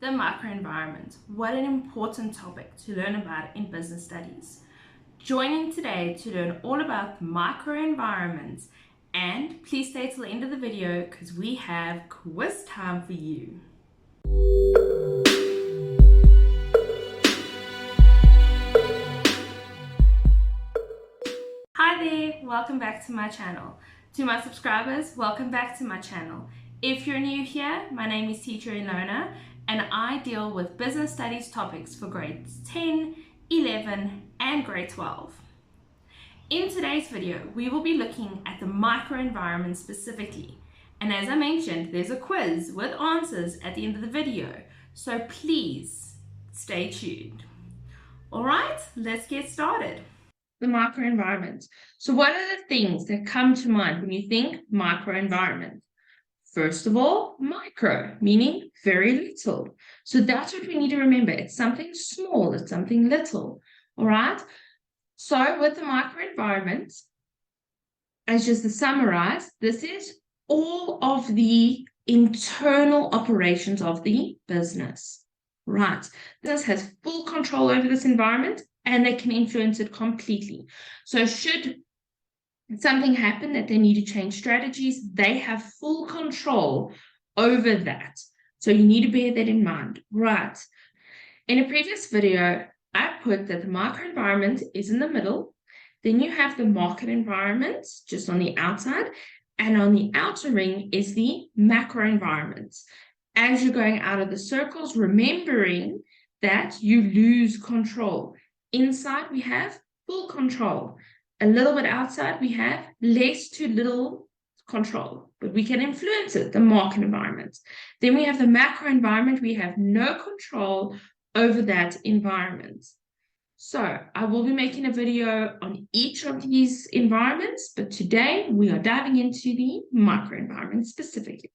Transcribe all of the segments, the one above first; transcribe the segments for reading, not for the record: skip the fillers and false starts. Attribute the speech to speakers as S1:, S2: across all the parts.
S1: The microenvironment. What an important topic to learn about in business studies. Joining today to learn all about microenvironments, and please stay till the end of the video because we have quiz time for you. Hi there, welcome back to my channel. To my subscribers, welcome back to my channel. If you're new here, my name is Teacher Ilona and I deal with business studies topics for grades 10, 11 and grade 12. In today's video, we will be looking at the microenvironment specifically. And as I mentioned, there's a quiz with answers at the end of the video, so please stay tuned. All right, let's get started. The microenvironment. So what are the things that come to mind when you think microenvironment? First of all, micro, meaning very little. So that's what we need to remember. It's something small, it's something little. All right. So with the microenvironment, as just to summarize, this is all of the internal operations of the business. Right. This has full control over this environment and they can influence it completely. So should something happen that they need to change strategies, they have full control over that. So you need to bear that in mind. Right. In a previous video, I put that the microenvironment is in the middle. Then you have the market environment just on the outside. And on the outer ring is the macro environment. As you're going out of the circles, remembering that you lose control. Inside, we have full control. A little bit outside, we have less to little control, but we can influence it, the market environment. Then we have the macro environment. We have no control over that environment. So I will be making a video on each of these environments, but today we are diving into the microenvironment specifically.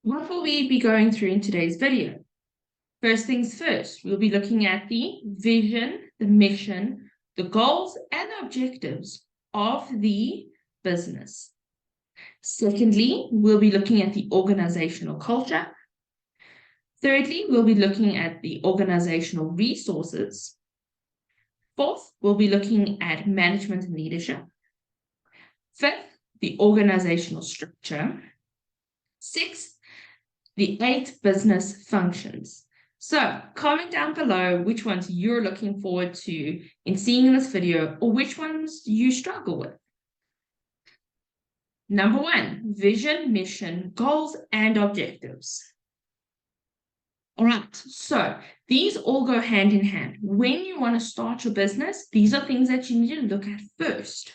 S1: What will we be going through in today's video? First things first, we'll be looking at the vision, the mission, the goals, and the objectives of the business. Secondly, we'll be looking at the organizational culture. Thirdly, we'll be looking at the organizational resources. Fourth, we'll be looking at management and leadership. Fifth, the organizational structure. Sixth, the 8 business functions. So comment down below which ones you're looking forward to in seeing in this video or which ones you struggle with. Number 1, vision, mission, goals, and objectives. All right, so these all go hand in hand. When you want to start your business, these are things that you need to look at first.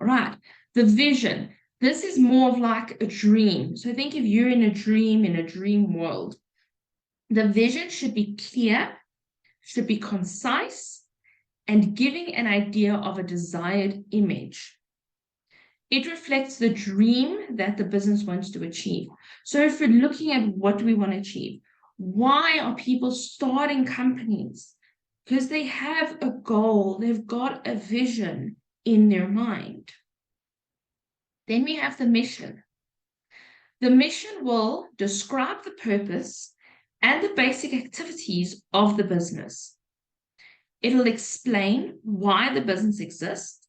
S1: All right, the vision. This is more of like a dream. So think if you're in a dream world. The vision should be clear, should be concise, and giving an idea of a desired image. It reflects the dream that the business wants to achieve. So if we're looking at what do we want to achieve, why are people starting companies? Because they have a goal, they've got a vision in their mind. Then we have the mission. The mission will describe the purpose and the basic activities of the business. It'll explain why the business exists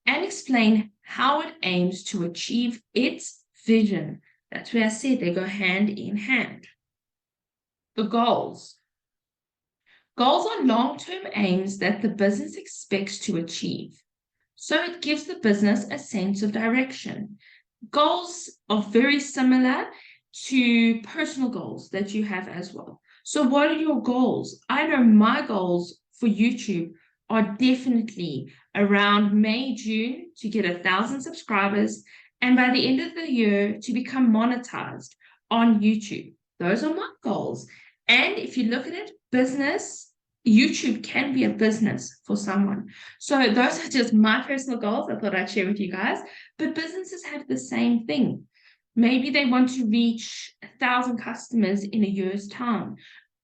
S1: and explain how it aims to achieve its vision. That's where I said they go hand in hand. The goals. Goals are long-term aims that the business expects to achieve. So it gives the business a sense of direction. Goals are very similar to personal goals that you have as well. So what are your goals? I know my goals for YouTube are definitely around May, June to get 1,000 subscribers, and by the end of the year to become monetized on YouTube. Those are my goals. And if you look at it, business, YouTube can be a business for someone. So those are just my personal goals I thought I'd share with you guys. But businesses have the same thing. Maybe they want to reach 1,000 customers in a year's time.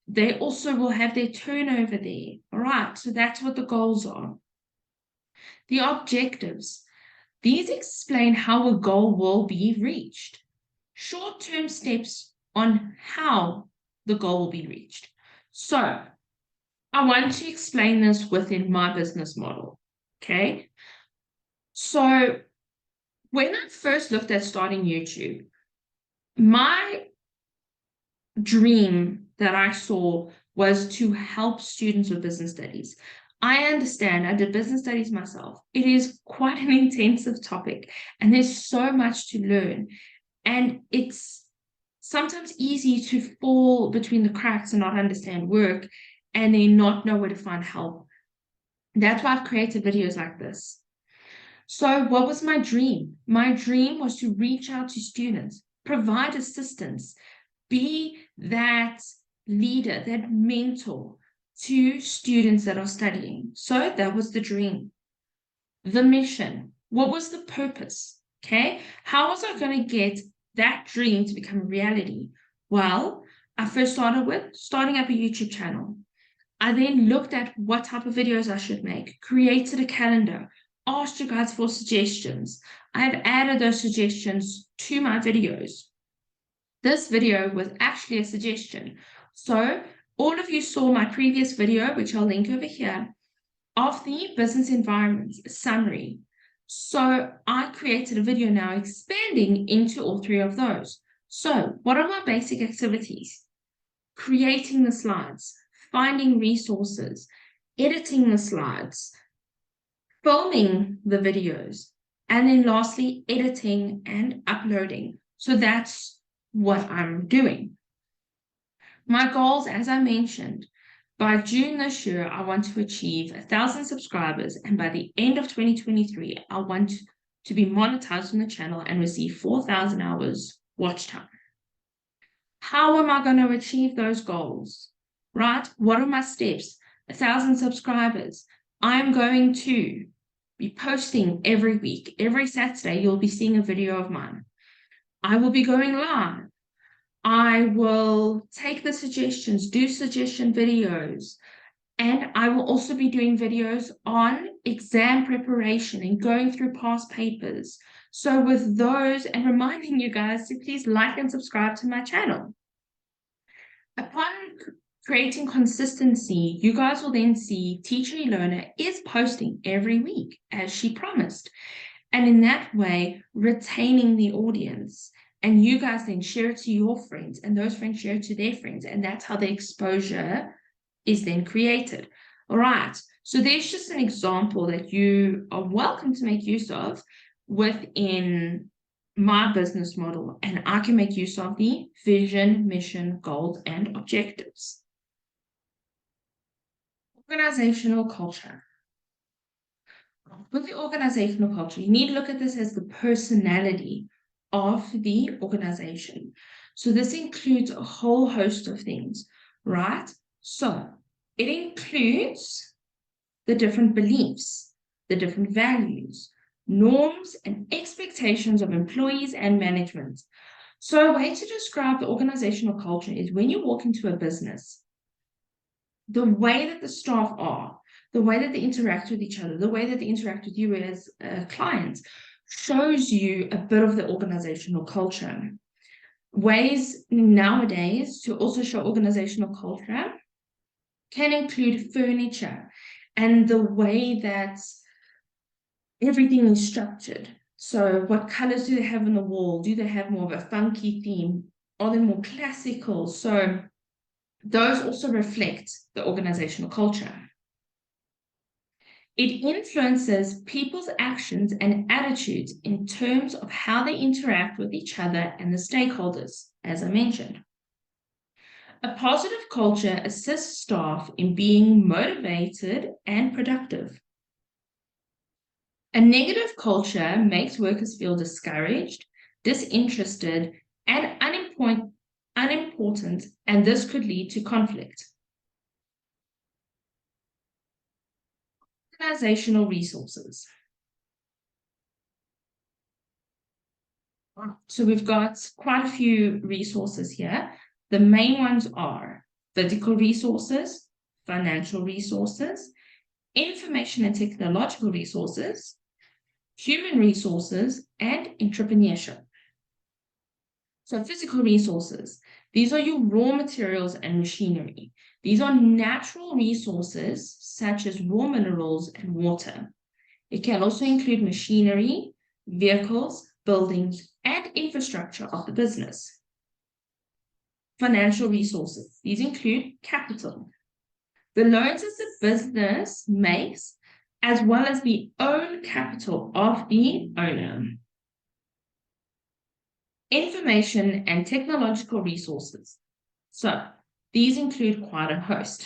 S1: They also will have their turnover there. All right, so that's what the goals are. The objectives. These explain how a goal will be reached. Short-term steps on how the goal will be reached. So I want to explain this within my business model. Okay. So when I first looked at starting YouTube, my dream that I saw was to help students with business studies. I understand, I did business studies myself. It is quite an intensive topic, and there's so much to learn. And it's sometimes easy to fall between the cracks and not understand work and then not know where to find help. That's why I've created videos like this. So what was my dream? My dream was to reach out to students, provide assistance, be that leader, that mentor to students that are studying. So that was the dream. The mission. What was the purpose? Okay. How was I going to get that dream to become a reality? Well, I first started with starting up a YouTube channel. I then looked at what type of videos I should make, created a calendar, asked you guys for suggestions. I've added those suggestions to my videos. This video was actually a suggestion. So all of you saw my previous video, which I'll link over here, of the business environment summary. So I created a video now expanding into all three of those. So what are my basic activities? Creating the slides, finding resources, editing the slides, filming the videos, and then lastly, editing and uploading. So that's what I'm doing. My goals, as I mentioned, by June this year, I want to achieve 1,000 subscribers, and by the end of 2023, I want to be monetized on the channel and receive 4,000 hours watch time. How am I going to achieve those goals? Right? What are my steps? 1,000 subscribers. I'm going to be posting every week. Every Saturday, you'll be seeing a video of mine. I will be going live. I will take the suggestions, do suggestion videos, and I will also be doing videos on exam preparation and going through past papers. So with those, and reminding you guys to please like and subscribe to my channel. Upon creating consistency, you guys will then see Teacher Learner is posting every week as she promised. And in that way, retaining the audience. And you guys then share it to your friends, and those friends share it to their friends. And that's how the exposure is then created. All right. So there's just an example that you are welcome to make use of within my business model. And I can make use of the vision, mission, goals, and objectives. Organizational culture. With the organizational culture, you need to look at this as the personality of the organization. So this includes a whole host of things, right? So it includes the different beliefs, the different values, norms, and expectations of employees and management. So a way to describe the organizational culture is when you walk into a business, the way that the staff are, the way that they interact with each other, the way that they interact with you as clients shows you a bit of the organizational culture. Ways nowadays to also show organizational culture can include furniture and the way that everything is structured. So what colors do they have on the wall? Do they have more of a funky theme? Are they more classical? So those also reflect the organizational culture. It influences people's actions and attitudes in terms of how they interact with each other and the stakeholders, as I mentioned. A positive culture assists staff in being motivated and productive. A negative culture makes workers feel discouraged, disinterested, and unimportant, and this could lead to conflict. Organizational resources. So we've got quite a few resources here. The main ones are physical resources, financial resources, information and technological resources, human resources, and entrepreneurship. So physical resources. These are your raw materials and machinery. These are natural resources such as raw minerals and water. It can also include machinery, vehicles, buildings, and infrastructure of the business. Financial resources. These include capital, the loans that the business makes, as well as the own capital of the owner. Information and technological resources. So these include quite a host: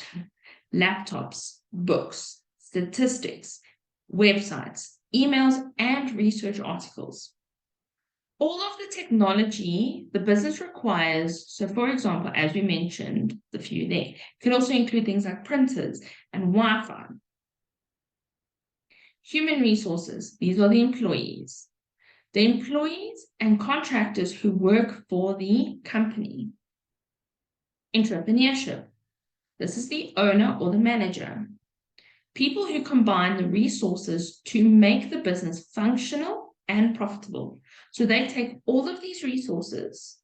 S1: laptops, books, statistics, websites, emails, and research articles. All of the technology the business requires, so for example, as we mentioned, the few there, can also include things like printers and Wi-Fi. Human resources, these are the employees. The employees and contractors who work for the company. Entrepreneurship, this is the owner or the manager. People who combine the resources to make the business functional and profitable. So they take all of these resources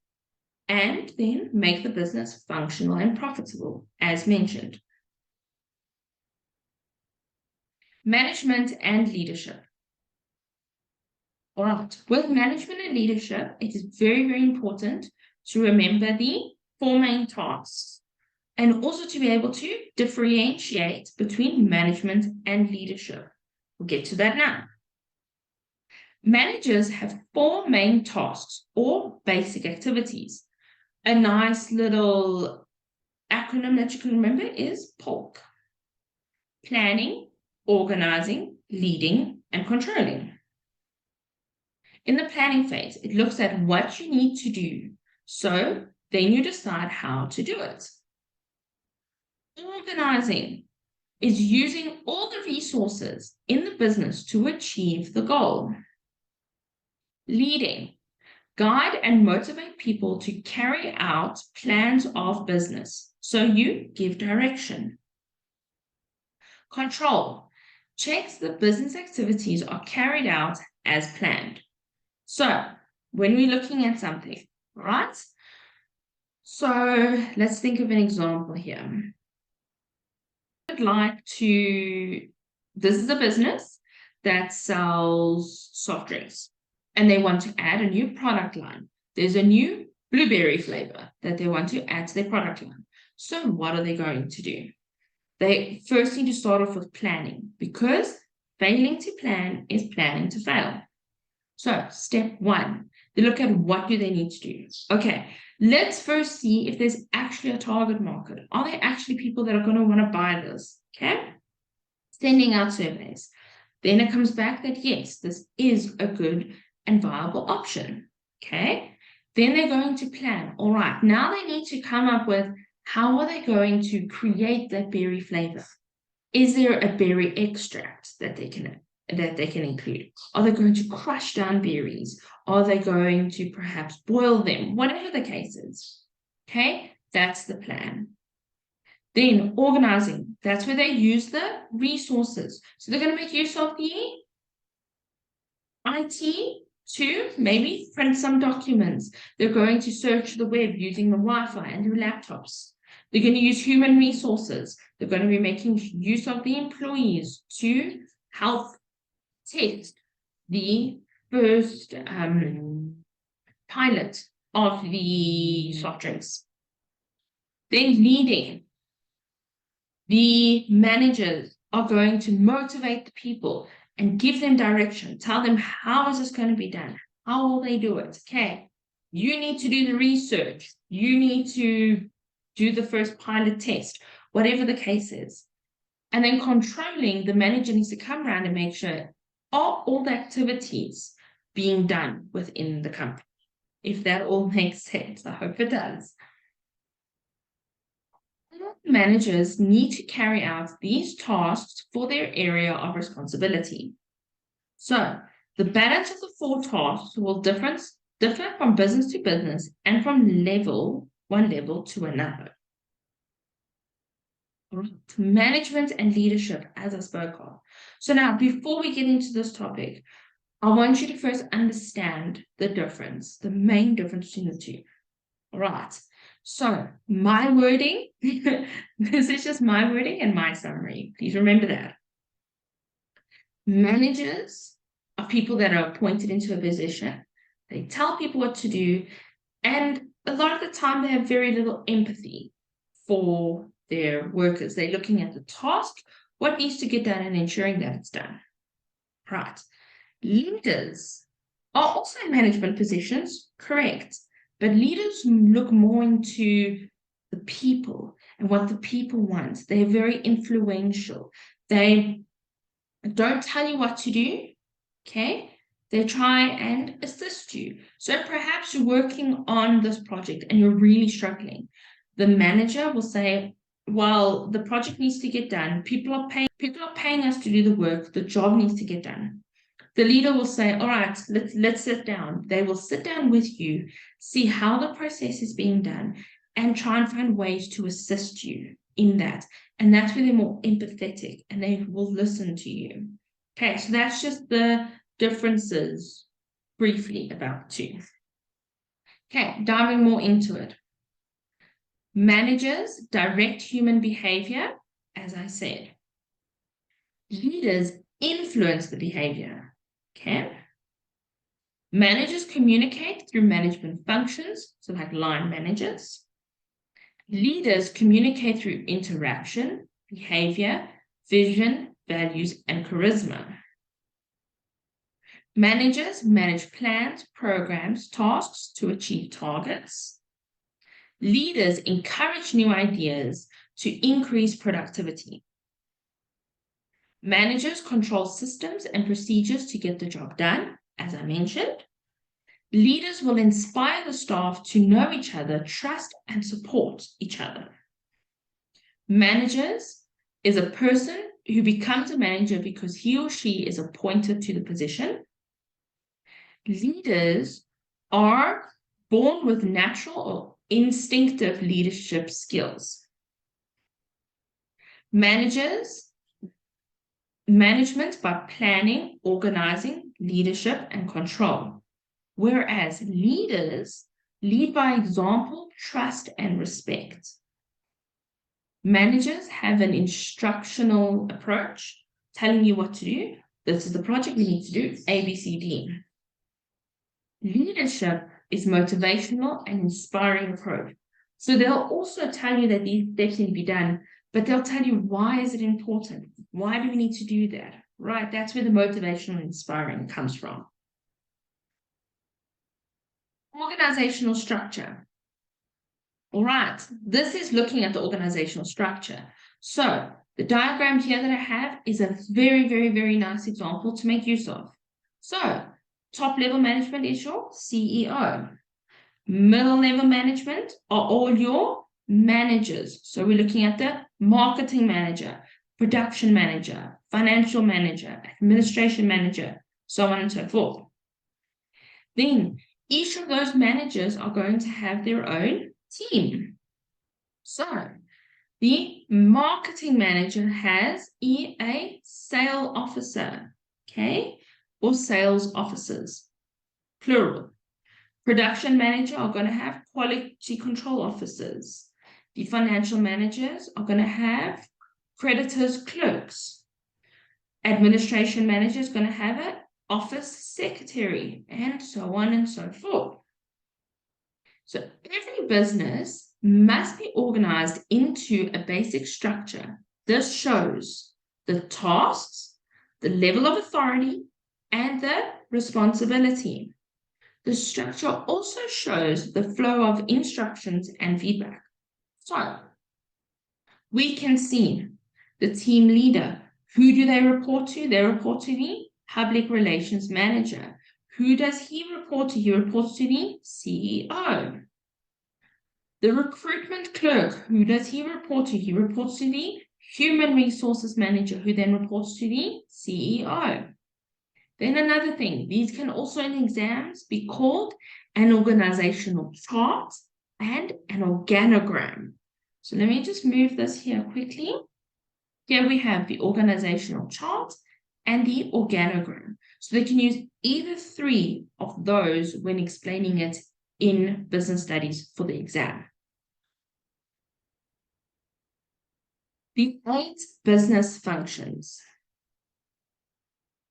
S1: and then make the business functional and profitable, as mentioned. Management and leadership. All right, with management and leadership, it is very, very important to remember the 4 main tasks and also to be able to differentiate between management and leadership. We'll get to that now. Managers have 4 main tasks or basic activities. A nice little acronym that you can remember is POLK. Planning, organizing, leading, and controlling. In the planning phase, it looks at what you need to do. So then you decide how to do it. Organizing is using all the resources in the business to achieve the goal. Leading, guide and motivate people to carry out plans of business. So you give direction. Control, checks the business activities are carried out as planned. So when we're looking at something, right? So let's think of an example here. I'd like to, this is a business that sells soft drinks and they want to add a new product line. There's a new blueberry flavor that they want to add to their product line. So what are they going to do? They first need to start off with planning, because failing to plan is planning to fail. So step 1, they look at what do they need to do. Okay, let's first see if there's actually a target market. Are there actually people that are going to want to buy this? Okay, sending out surveys. Then it comes back that yes, this is a good and viable option. Okay, then they're going to plan. All right, now they need to come up with how are they going to create that berry flavor. Is there a berry extract that they can include? Are they going to crush down berries? Are they going to perhaps boil them? Whatever the case is. Okay, that's the plan. Then organizing, that's where they use the resources. So they're going to make use of the IT to maybe print some documents. They're going to search the web using the Wi-Fi and their laptops. They're going to use human resources. They're going to be making use of the employees to help test the first pilot of the soft drinks. Then leading. The managers are going to motivate the people and give them direction. Tell them how is this going to be done? How will they do it? Okay, you need to do the research. You need to do the first pilot test, whatever the case is. And then controlling, the manager needs to come around and make sure are all the activities being done within the company. If that all makes sense, I hope it does. Managers need to carry out these tasks for their area of responsibility. So the balance of the 4 tasks will differ from business to business and from one level to another. Right. Management and leadership, as I spoke of. So now, before we get into this topic, I want you to first understand the difference, the main difference between the two. All right. So my wording, this is just my wording and my summary. Please remember that. Managers are people that are appointed into a position. They tell people what to do, and a lot of the time they have very little empathy for their workers. They're looking at the task, what needs to get done, and ensuring that it's done. Right. Leaders are also in management positions, correct. But leaders look more into the people and what the people want. They're very influential. They don't tell you what to do, okay? They try and assist you. So perhaps you're working on this project and you're really struggling. The manager will say, well, the project needs to get done. People are paying us to do the work. The job needs to get done. The leader will say, all right, let's sit down. They will sit down with you, see how the process is being done, and try and find ways to assist you in that. And that's where they're more empathetic and they will listen to you. Okay, so that's just the differences briefly about the two. Okay, diving more into it. Managers direct human behavior, as I said. Leaders influence the behavior. Okay. Managers communicate through management functions, so like line managers. Leaders communicate through interaction, behavior, vision, values, and charisma. Managers manage plans, programs, tasks to achieve targets. Leaders encourage new ideas to increase productivity. Managers control systems and procedures to get the job done, as I mentioned. Leaders will inspire the staff to know each other, trust, and support each other. Managers is a person who becomes a manager because he or she is appointed to the position. Leaders are born with natural or instinctive leadership skills. Management by planning, organizing, leadership, and control. Whereas leaders lead by example, trust, and respect. Managers have an instructional approach, telling you what to do. This is the project we need to do, A, B, C, D. Leadership is motivational and inspiring approach. So they'll also tell you that these steps need to be done, but they'll tell you why is it important? Why do we need to do that? Right? That's where the motivational and inspiring comes from. Organizational structure. All right, this is looking at the organizational structure. So the diagram here that I have is a very, very, very nice example to make use of. So top level management is your CEO. Middle level management are all your managers. So we're looking at the marketing manager, production manager, financial manager, administration manager, so on and so forth. Then each of those managers are going to have their own team. So the marketing manager has a sales officer, okay, or sales officers, plural. Production manager are going to have quality control officers. The financial managers are going to have creditors, clerks. Administration manager is going to have an office secretary, and so on and so forth. So every business must be organized into a basic structure. This shows the tasks, the level of authority, and the responsibility. The structure also shows the flow of instructions and feedback. So we can see the team leader. Who do they report to? They report to the public relations manager. Who does he report to? He reports to the CEO. The recruitment clerk, who does he report to? He reports to the human resources manager, who then reports to the CEO. Then another thing, these can also in exams be called an organizational chart and an organogram. So let me just move this here quickly. Here we have the organizational chart and the organogram. So they can use either three of those when explaining it in business studies for the exam. the 8 business functions.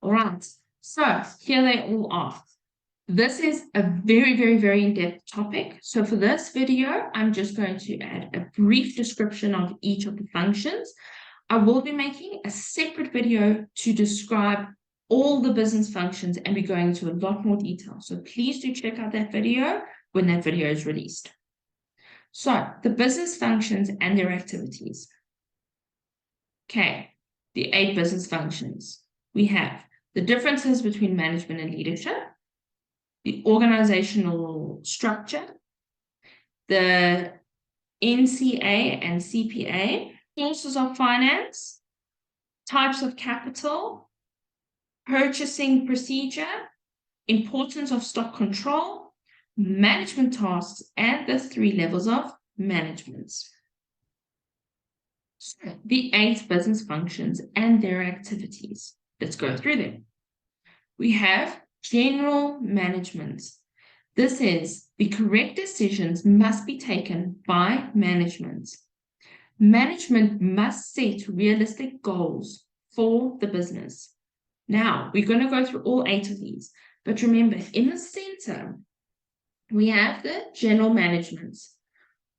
S1: All right, so here they all are. This is a very, very, very in-depth topic. So for this video, I'm just going to add a brief description of each of the functions. I will be making a separate video to describe all the business functions and be going into a lot more detail. So please do check out that video when that video is released. So the business functions and their activities. Okay, the 8 business functions. We have the differences between management and leadership, the organizational structure, the NCA and CPA, sources of finance, types of capital, purchasing procedure, importance of stock control, management tasks, and the 3 levels of management. So the 8 business functions and their activities. Let's go through them. We have general management. This is the correct decisions must be taken by management. Management must set realistic goals for the business. Now, we're going to go through all 8 of these, but remember, in the center, we have the general management.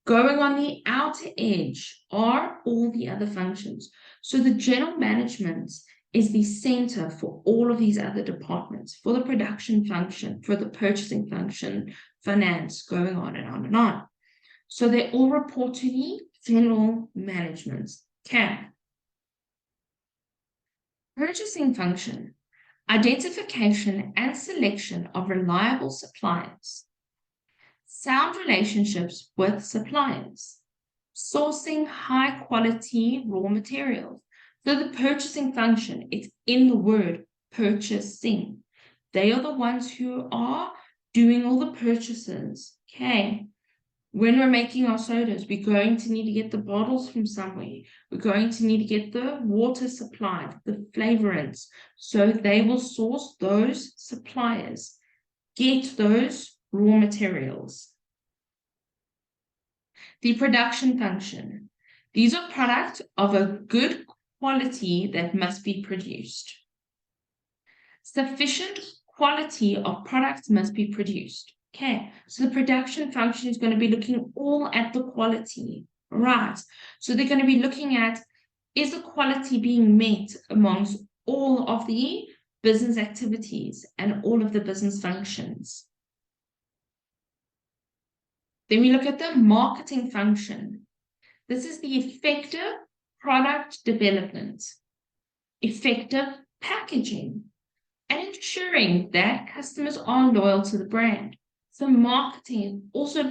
S1: Going on the outer edge are all the other functions. So the general management is the center for all of these other departments, for the production function, for the purchasing function, finance, going on and on and on. So they all report to the general management. Okay. Purchasing function, identification and selection of reliable suppliers, sound relationships with suppliers, sourcing high quality raw materials. So the purchasing function, it's in the word purchasing. They are the ones who are doing all the purchases. Okay. When we're making our sodas, we're going to need to get the bottles from somewhere. We're going to need to get the water supplied, the flavorants. So they will source those suppliers, get those raw materials. The production function. These are products of a good quality that must be produced. Sufficient quality of products must be produced. Okay, so the production function is going to be looking all at the quality, right? So they're going to be looking at, is the quality being met amongst all of the business activities and all of the business functions? Then we look at the marketing function. This is the effective product development, effective packaging, and ensuring that customers are loyal to the brand. So marketing also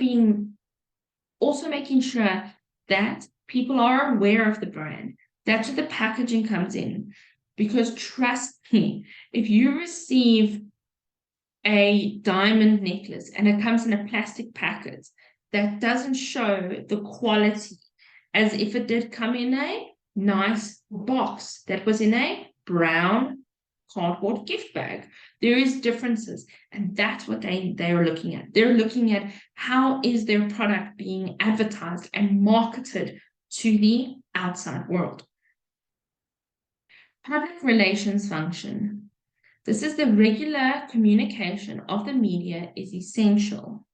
S1: making sure that people are aware of the brand. That's where the packaging comes in. Because trust me, if you receive a diamond necklace and it comes in a plastic packet that doesn't show the quality as if it did come in a nice box that was in a brown cardboard gift bag. There is differences, and that's what they are looking at. They're looking at how is their product being advertised and marketed to the outside world. Public relations function. This is the regular communication of the media is essential.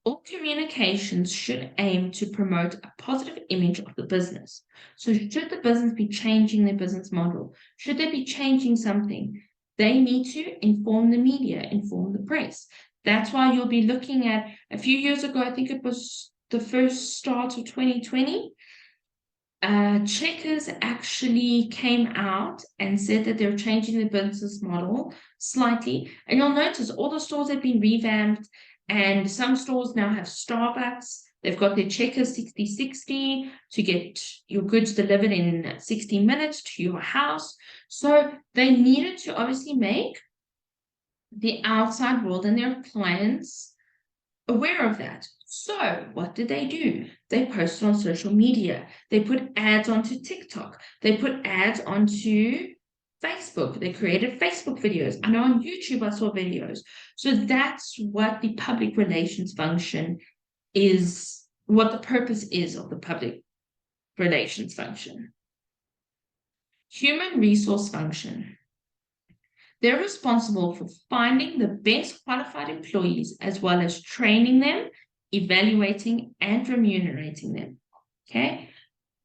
S1: All communications should aim to promote a positive image of the business. So should the business be changing their business model? Should they be changing something? They need to inform the media, inform the press. That's why you'll be looking at, a few years ago, I think it was the first start of 2020, Checkers actually came out and said that they're changing their business model slightly. And you'll notice all the stores have been revamped. And some stores now have Starbucks. They've got their Checkers 60/60 to get your goods delivered in 60 minutes to your house. So they needed to obviously make the outside world and their clients aware of that. So what did they do? They posted on social media. They put ads onto TikTok. They put ads onto Facebook. They created Facebook videos. I know on YouTube I saw videos. So that's what the public relations function is, what the purpose is of the public relations function. Human resource function. They're responsible for finding the best qualified employees as well as training them, evaluating, and remunerating them. Okay?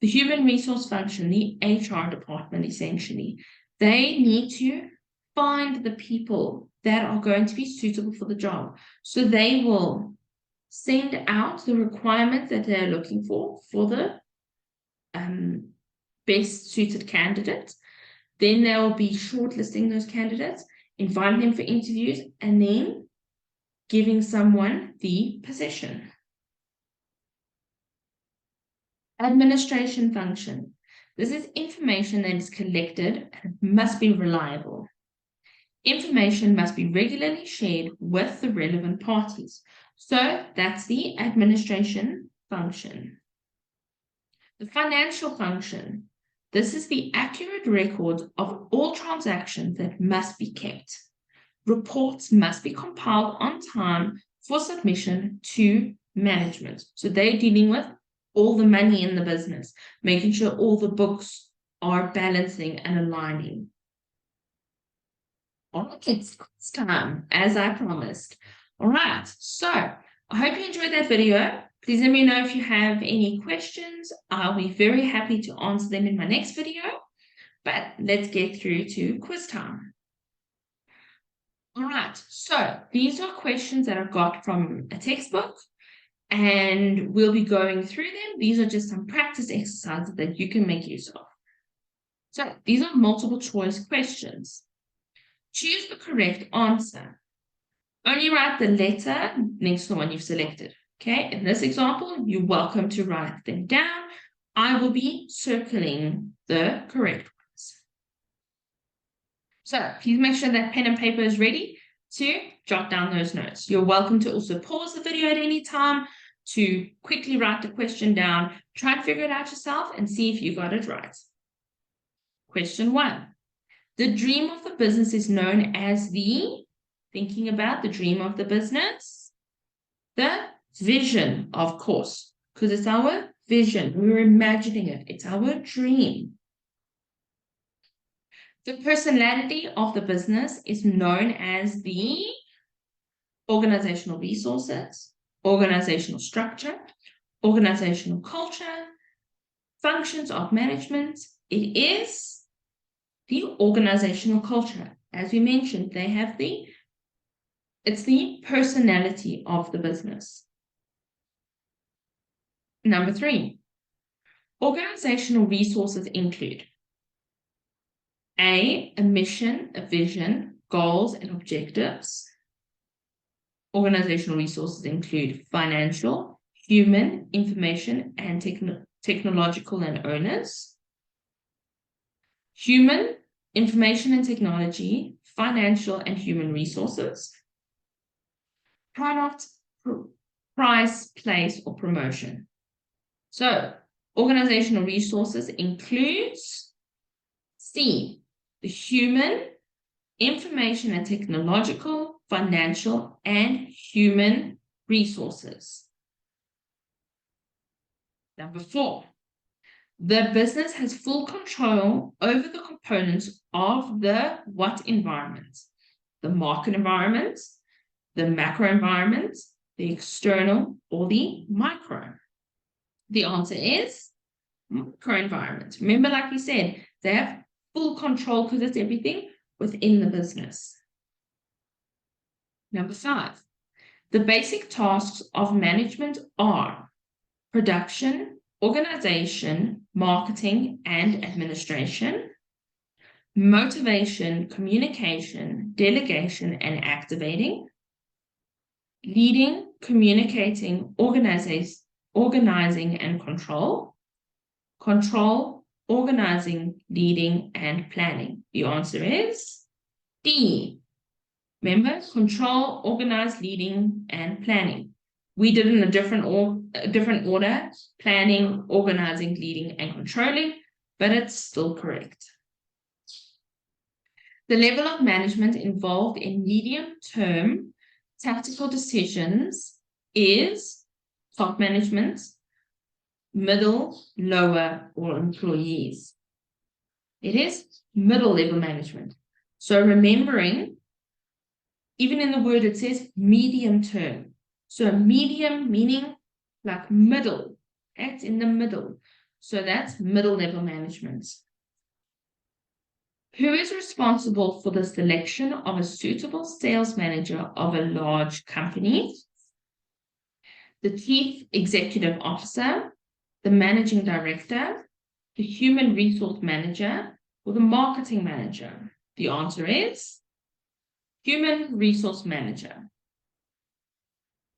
S1: The human resource function, the HR department, essentially, they need to find the people that are going to be suitable for the job. So they will send out the requirements that they're looking for the best suited candidates. Then they'll be shortlisting those candidates, inviting them for interviews, and then giving someone the position. Administration function. This is information that is collected and must be reliable. Information must be regularly shared with the relevant parties. So that's the administration function. The financial function. This is the accurate record of all transactions that must be kept. Reports must be compiled on time for submission to management. So they're dealing with all the money in the business, making sure all the books are balancing and aligning. All right, it's time, as I promised. All right, so I hope you enjoyed that video. Please let me know if you have any questions. I'll be very happy to answer them in my next video. But let's get through to quiz time. All right, so these are questions that I got from a textbook, and we'll be going through them. These are just some practice exercises that you can make use of. So these are multiple choice questions. Choose the correct answer. Only write the letter next to the one you've selected. Okay, in this example, you're welcome to write them down. I will be circling the correct ones. So please make sure that pen and paper is ready to jot down those notes. You're welcome to also pause the video at any time to quickly write the question down, try and figure it out yourself and see if you got it right. Question 1. The dream of the business is known as the, thinking about the dream of the business, the vision, of course, because it's our vision. We're imagining it. It's our dream. The personality of the business is known as the organizational resources, organizational structure, organizational culture, functions of management. It is the organizational culture. As we mentioned, they have it's the personality of the business. Number 3, organizational resources include a mission, a vision, goals, and objectives. Organizational resources include financial, human, information, and technological and owners. Human, information and technology, financial and human resources. Product, price, place, or promotion. So, organizational resources includes C, the human, information and technological, financial, and human resources. Number 4, the business has full control over the components of the what environment? The market environment, the macro environment, the external, or the micro? The answer is micro environment. Remember, like we said, they have full control because it's everything within the business. Number 5, the basic tasks of management are production, organization, marketing, and administration, motivation, communication, delegation, and activating, leading, communicating, organizing, and control, organizing, leading, and planning. The answer is D. Remember, control, organize, leading, and planning. We did in a different order, planning, organizing, leading, and controlling, but it's still correct. The level of management involved in medium-term tactical decisions is top management, middle, lower, or employees. It is middle level management. So remembering, even in the word it says medium term. So medium meaning like middle, act in the middle. So that's middle level management. Who is responsible for the selection of a suitable sales manager of a large company? The Chief Executive Officer, the Managing Director, the Human Resource Manager, or the Marketing Manager? The answer is Human Resource Manager.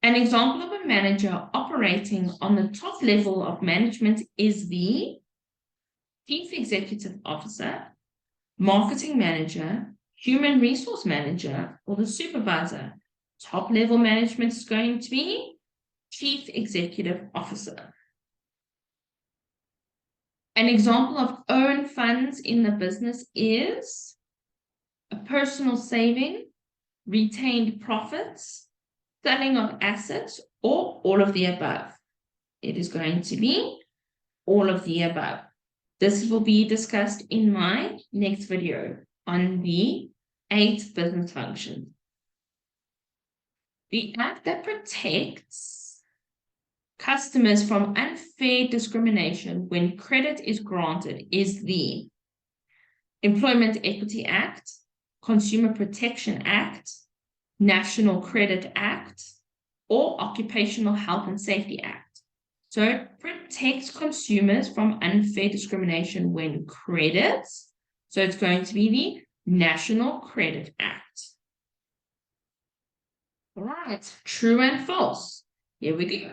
S1: An example of a manager operating on the top level of management is the Chief Executive Officer, Marketing Manager, Human Resource Manager, or the Supervisor. Top level management is going to be Chief Executive Officer. An example of own funds in the business is a personal saving, retained profits, selling of assets, or all of the above. It is going to be all of the above. This will be discussed in my next video on the 8 business functions. The act that protects customers from unfair discrimination when credit is granted is the Employment Equity Act, Consumer Protection Act, National Credit Act, or Occupational Health and Safety Act. So it protects consumers from unfair discrimination when credits. So it's going to be the National Credit Act. All right, true and false. Here we go.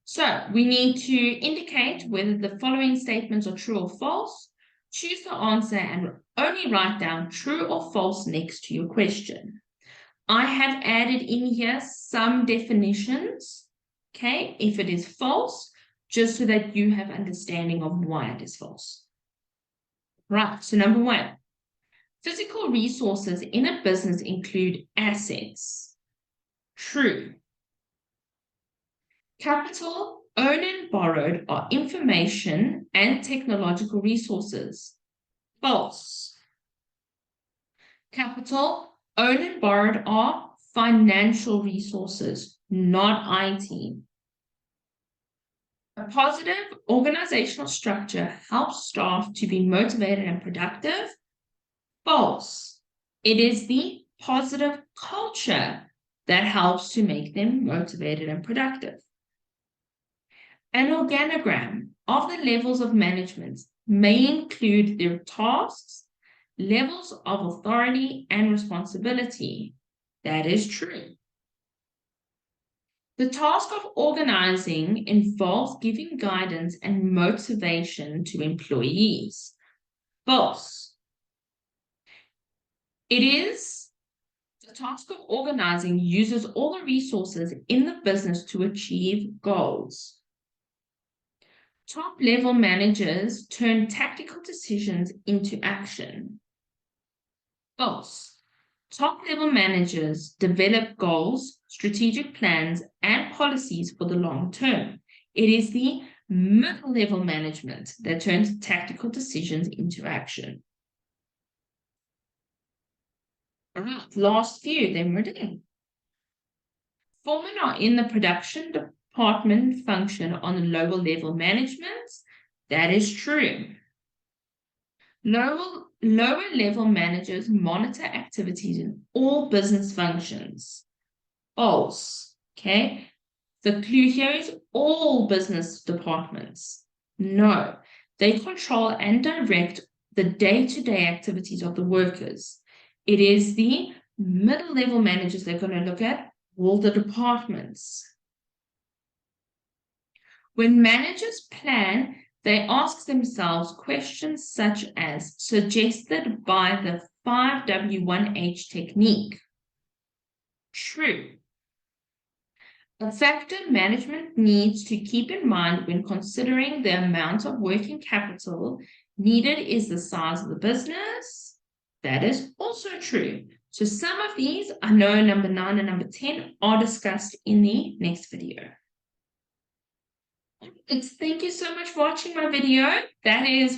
S1: So we need to indicate whether the following statements are true or false. Choose the answer and only write down true or false next to your question. I have added in here some definitions, okay, if it is false, just so that you have understanding of why it is false. Right, so number 1, physical resources in a business include assets. True. Capital, owned and borrowed, are information and technological resources. False. Capital, owned and borrowed, are financial resources, not IT. A positive organizational structure helps staff to be motivated and productive. False. It is the positive culture that helps to make them motivated and productive. An organogram of the levels of management may include their tasks, levels of authority, and responsibility. That is true. The task of organizing involves giving guidance and motivation to employees. False. The task of organizing uses all the resources in the business to achieve goals. Top-level managers turn tactical decisions into action. False. Top-level managers develop goals, strategic plans, and policies for the long term. It is the middle-level management that turns tactical decisions into action. All right, last few, then we're done. Foremen are in the production department function on the lower level management. That is true. Lower level managers monitor activities in all business functions. False. Okay. The clue here is all business departments. No. They control and direct the day-to-day activities of the workers. It is the middle level managers they're going to look at all the departments. When managers plan, they ask themselves questions such as suggested by the 5W1H technique. True. A factor management needs to keep in mind when considering the amount of working capital needed is the size of the business. That is also true. So some of these, I know number 9 and number 10 are discussed in the next video. Thank you so much for watching my video.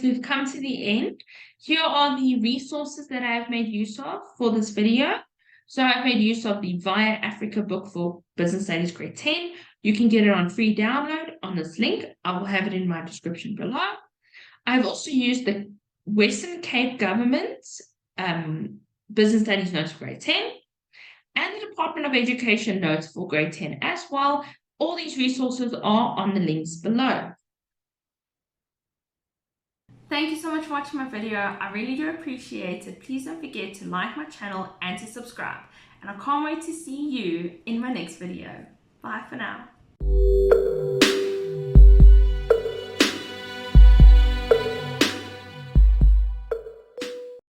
S1: We've come to the end. Here are the resources that I've made use of for this video. So I've made use of the Via Africa book for Business Studies Grade 10. You can get it on free download on this link. I will have it in my description below. I've also used the Western Cape Government's Business Studies Notes for Grade 10 and the Department of Education notes for Grade 10 as well. All these resources are on the links below. Thank you so much for watching my video. I really do appreciate it. Please don't forget to like my channel and to subscribe. And I can't wait to see you in my next video. Bye for now.